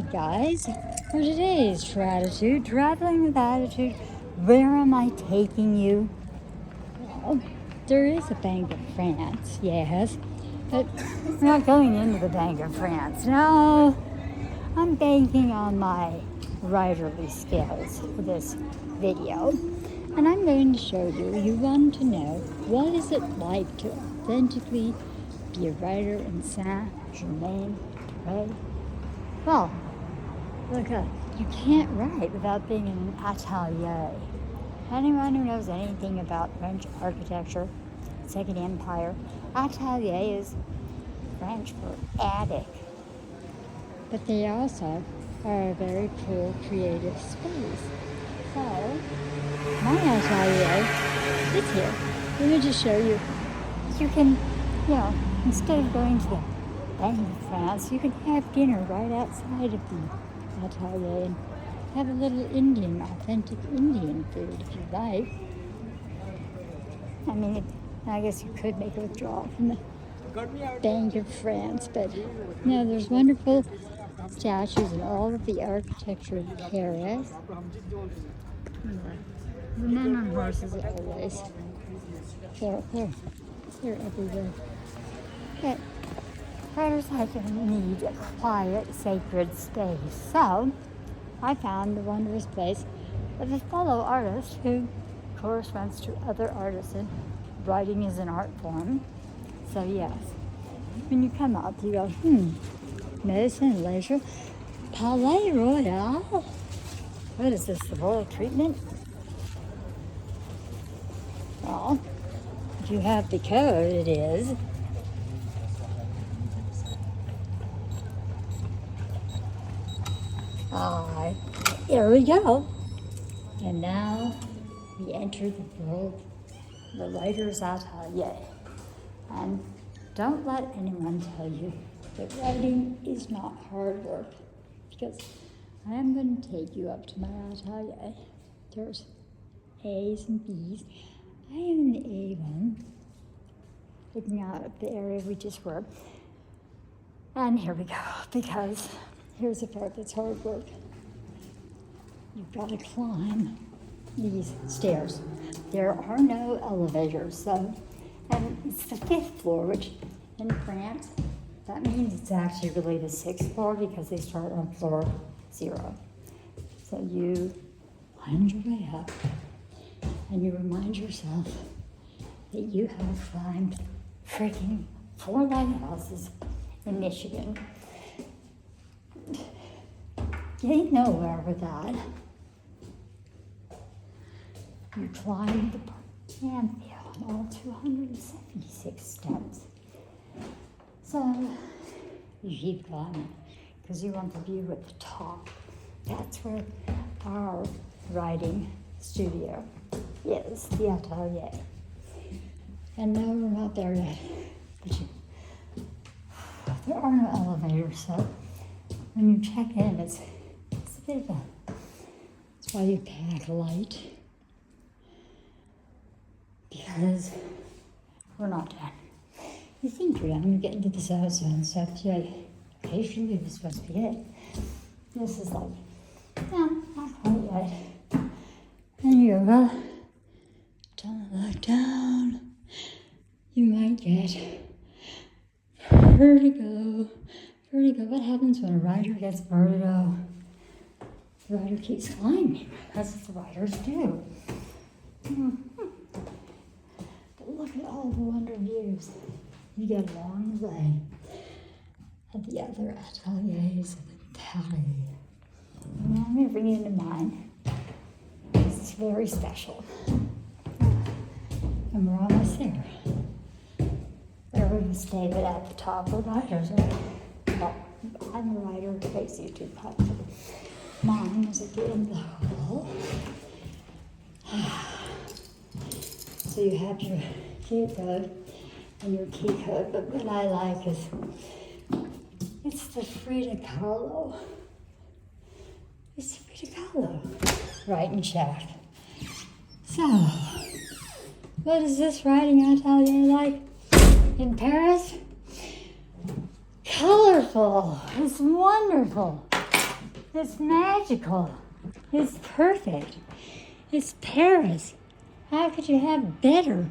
Alright guys, for today's Gratitude, Traveling with Attitude, where am I taking you? Well, there is a Bank of France, yes, but we're not going into the Bank of France. No, I'm banking on my writerly skills for this video. And I'm going to show you, you want to know, what is it like to authentically be a writer in Saint Germaine Paris? Well, look up. You can't write without being in an atelier. Anyone who knows anything about French architecture, Second Empire, atelier is French for attic. But they also are a very cool, creative space. So, my atelier is here. Let me just show you. You can, instead of going to the Bank of France, you can have dinner right outside of the atelier and have a little authentic Indian food if you like. I mean, I guess you could make a withdrawal from the Bank of France, but there's wonderful statues and all of the architecture of Paris. The men on horses are always. They're everywhere. But writers like need a quiet, sacred space. So I found the wondrous place of a fellow artist who corresponds to other artists, and writing is an art form. So yes, when you come up, you go, medicine, leisure, Palais Royal. What is this, the royal treatment? Well, if you have the code, it is. Here we go. And now we enter the world, the writer's atelier. And don't let anyone tell you that writing is not hard work, because I am going to take you up to my atelier. There's A's and B's. I am in the A one, looking out at the area we just were. And here we go, because here's the part that's hard work. You've got to climb these stairs. There are no elevators, and it's the 5th floor, which in France, that means it's actually really the 6th floor because they start on floor 0. So you wind your way up and you remind yourself that you have climbed freaking 4 lighthouses in Michigan. Getting nowhere with that. You climb the Pantheon, all 276 steps. So you keep climbing because you want the view at the top. That's where our writing studio is, the atelier. And no, we're not there yet. But there are no elevators, so when you check in, it's a bit of a, that's why you pack light. Because we're not done. You think you're done, you get into the zone and stuff, you're like, okay, surely this must be it. This is like, no, not quite yet. And you go, don't look down. You might get vertigo. What happens when a writer gets vertigo? The writer keeps climbing. That's what the writers do. But look at all the wonder views you get along the way at the other ateliers of Paris. And I'm going to bring you into mine. It's very special. And we're almost there. There was David at the top of writers, right? Well, I'm a writer, takes you to cut. Mine is at the end of the hall. So you have your gate code and your key code, but what I like is it's the Friday Kahlo. It's the Friday Kahlo. Right in check. So, what is this writing atelier like in Paris? Colorful. It's wonderful. It's magical. It's perfect. It's Paris. How could you have better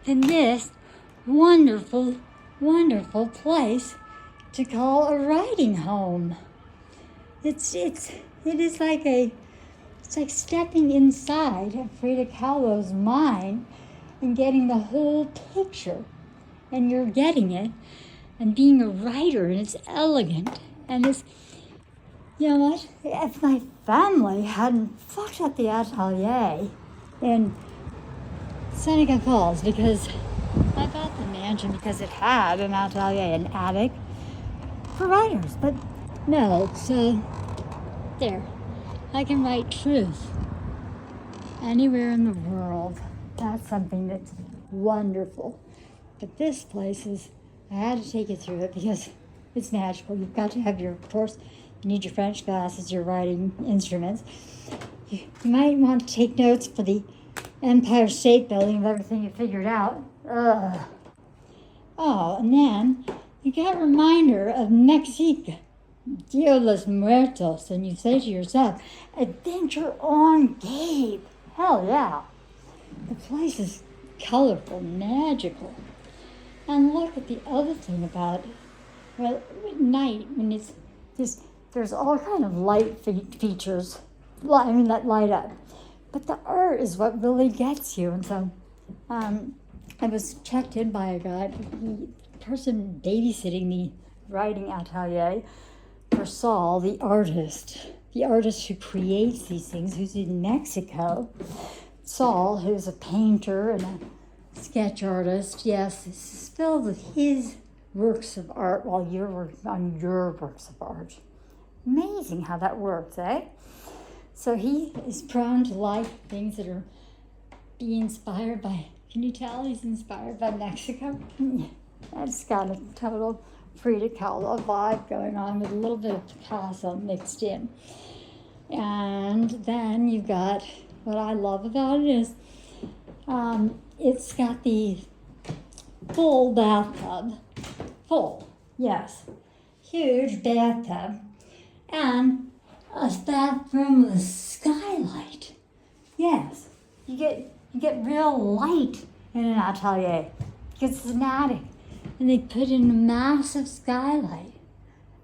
than this wonderful, wonderful place to call a writing home? It is like it's like stepping inside of Friday Kahlo's mind and getting the whole picture. And you're getting it, and being a writer, and it's elegant, and it's, you know what, if my family hadn't fucked up the Atelier in Seneca Falls, because I bought the mansion because it had an atelier, an attic, for writers, but no, so there, I can write truth anywhere in the world. That's something that's wonderful. But this place is, I had to take you through it because it's magical. You've got to have your, of course, you need your French glasses, your writing instruments. You might want to take notes for the Empire State Building of everything you figured out. Ugh. Oh, and then you got a reminder of Mexico, Dia de los Muertos, and you say to yourself, adventure on Gabe. Hell yeah. The place is colorful, magical. And look at the other thing about it. Well, at night, when it's just, there's all kind of light features, that light up. But the art is what really gets you. And so I was checked in by a guy, the person babysitting the writing atelier for Saul, the artist who creates these things, who's in Mexico. Saul, who's a painter and a sketch artist, yes, this is filled with his works of art while you're working on your works of art. Amazing how that works, eh? So he is prone to like things that are be inspired by, can you tell he's inspired by Mexico? That's got a total Frida Kahlo vibe going on with a little bit of Picasso mixed in. And then you've got, what I love about it is, it's got the full bathtub. Full, yes. Huge bathtub. And a bathroom with a skylight. Yes. You get real light in an atelier. Because it's an attic. And they put in a massive skylight.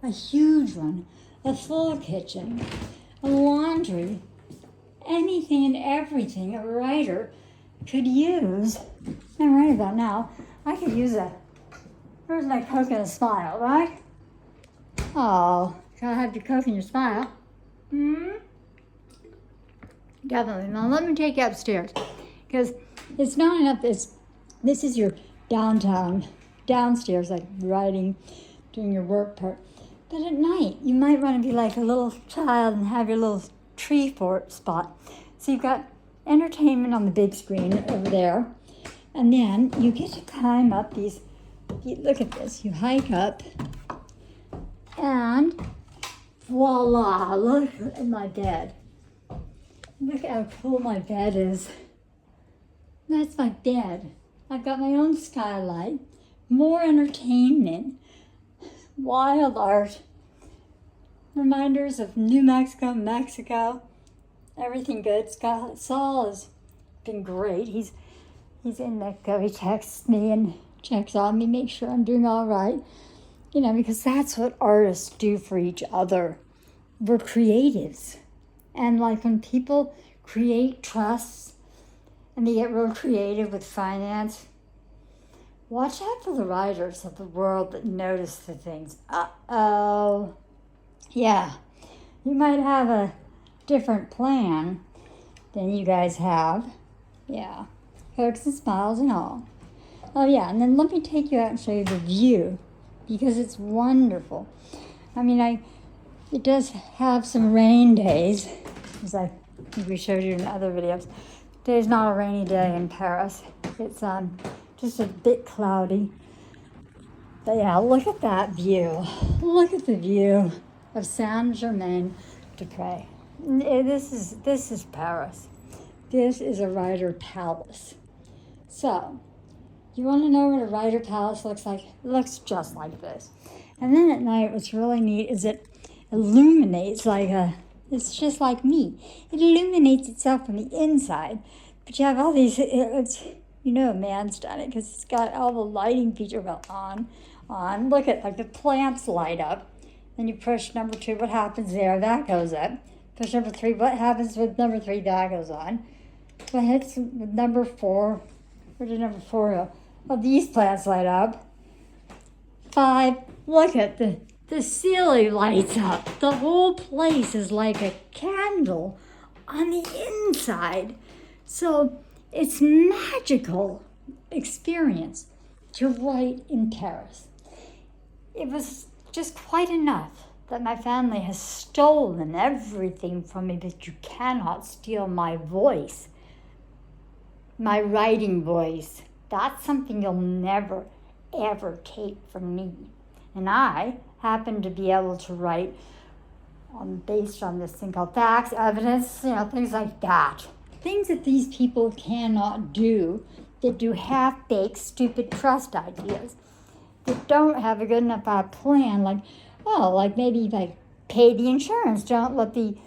A huge one. A full kitchen. A laundry. Anything and everything a writer could use. And right about now, I could use where's my Coke and a smile, right? Oh, gotta have your Coke and your smile. Definitely. Now let me take you upstairs. Because it's not enough, this is your downstairs, like writing, doing your work part. But at night, you might want to be like a little child and have your little tree fort spot. So you've got entertainment on the big screen over there. And then you get to climb up these, look at this, you hike up and voila, look at my bed. Look how cool my bed is. That's my bed. I've got my own skylight, more entertainment, wild art, reminders of New Mexico, Mexico, everything good. Saul has been great. He's in Mexico. He texts me and checks on me, makes sure I'm doing all right. You know, because that's what artists do for each other. We're creatives. And like when people create trusts and they get real creative with finance, watch out for the writers of the world that notice the things. Uh-oh. Yeah, you might have a different plan than you guys have. Yeah, Cokes and smiles and all. Oh yeah, and then let me take you out and show you the view because it's wonderful. I mean, it does have some rain days, as I think we showed you in other videos. Today's not a rainy day in Paris. It's just a bit cloudy. But yeah, look at that view. Look at the view of Saint Germaine Paris. This is Paris. This is a writer palace. So, you want to know what a writer palace looks like? It looks just like this. And then at night, what's really neat is that illuminates it's just like me. It illuminates itself from the inside. But you have all these, a man's done it because it's got all the lighting feature on. Look at, like, the plants light up. Then you push number 2, what happens there? That goes up. Push number 3, what happens with number 3? That goes on. What hits with number 4? Where did number 4 go? Oh, these plants light up. 5, look at the ceiling lights up. The whole place is like a candle on the inside. So it's magical experience to write in Paris. It was just quite enough that my family has stolen everything from me, but you cannot steal my voice, my writing voice. That's something you'll never, ever take from me. And I happen to be able to write based on this thing called facts, evidence, things like that. Things that these people cannot do, that do half-baked, stupid trust ideas, that don't have a good enough plan, like maybe pay the insurance, don't let the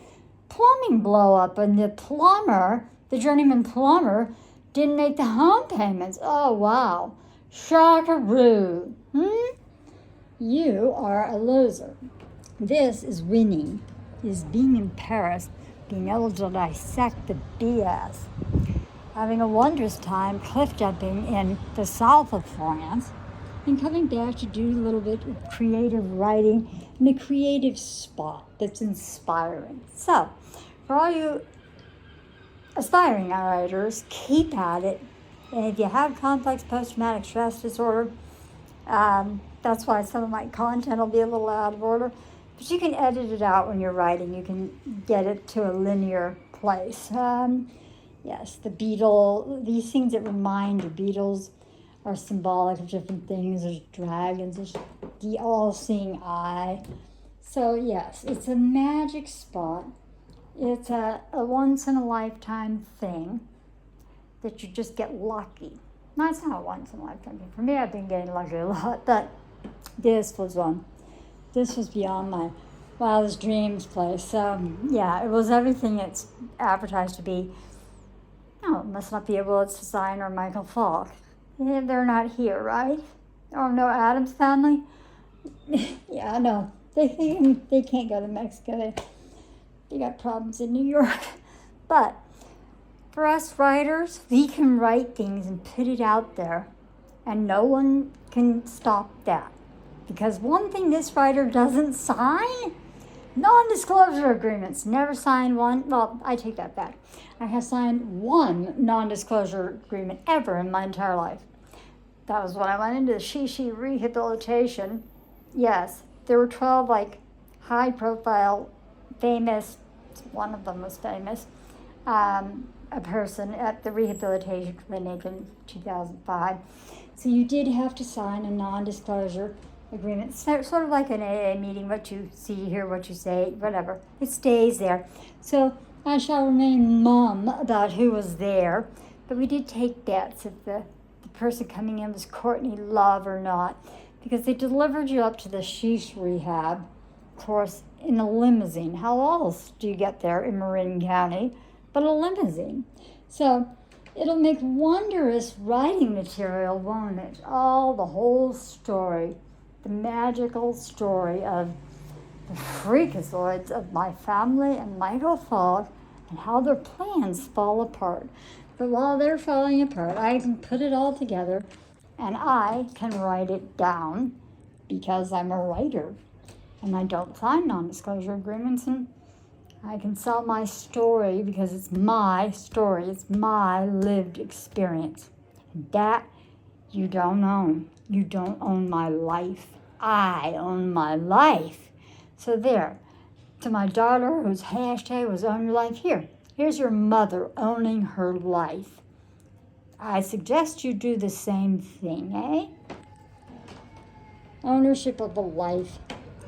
plumbing blow up, and the journeyman plumber, didn't make the home payments. Oh, wow. Shockaroo. You are a loser. This is winning, is being in Paris, being able to dissect the BS, having a wondrous time cliff jumping in the south of France, and coming back to do a little bit of creative writing in a creative spot that's inspiring. So, for all you aspiring writers, keep at it. And if you have complex post-traumatic stress disorder, that's why some of my content will be a little out of order. But you can edit it out when you're writing. You can get it to a linear place. Yes, the beetle, these things that remind you, beetles are symbolic of different things. There's dragons, there's the all-seeing eye. So yes, it's a magic spot. It's a once-in-a-lifetime thing that you just get lucky. No, it's not a once-in-a-lifetime thing. For me, I've been getting lucky a lot, but this was one. This was beyond my wildest dreams place. So yeah, it was everything it's advertised to be. No, it must not be a Willits design or Michael Falk. They're not here, right? Oh, no, Adam's family? Yeah, no. They can't go to Mexico. They got problems in New York. But for us writers, we can write things and put it out there, and no one can stop that. Because one thing this writer doesn't sign, non-disclosure agreements. Never signed one. Well, I take that back. I have signed one non-disclosure agreement ever in my entire life. That was when I went into the Shishi rehabilitation. Yes, there were 12 high-profile, famous. One of them was famous. A person at the rehabilitation clinic in 2005. So you did have to sign a non-disclosure agreement, sort of like an AA meeting, what you see, hear, what you say, whatever. It stays there. So I shall remain mum about who was there, but we did take bets if the person coming in was Courtney Love or not, because they delivered you up to the Sheesh rehab, of course, in a limousine. How else do you get there in Marin County but a limousine? So it'll make wondrous writing material, won't it? The whole story, the magical story of the freakazoids of my family and Michael Falk, and how their plans fall apart. But while they're falling apart, I can put it all together, and I can write it down because I'm a writer, and I don't sign non-disclosure agreements, and I can sell my story because it's my story. It's my lived experience. And that you don't own. You don't own my life. I own my life. So there, to my daughter whose hashtag was own your life, here's your mother owning her life. I suggest you do the same thing, eh? Ownership of a life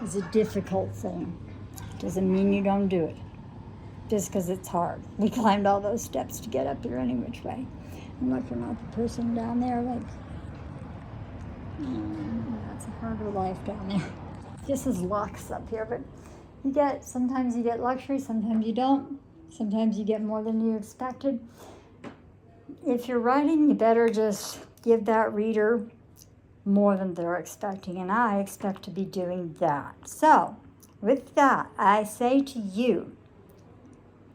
is a difficult thing. Doesn't mean you don't do it, just because it's hard. We climbed all those steps to get up here any which way. I'm looking at the person down there that's a harder life down there. This is Lux up here, but Sometimes you get luxury, sometimes you don't. Sometimes you get more than you expected. If you're writing, you better just give that reader more than they're expecting, and I expect to be doing that. So, with that, I say to you,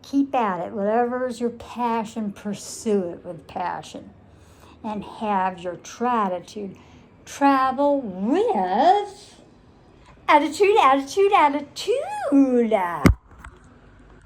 keep at it. Whatever is your passion, pursue it with passion. And have your gratitude. Travel with attitude, attitude, attitude.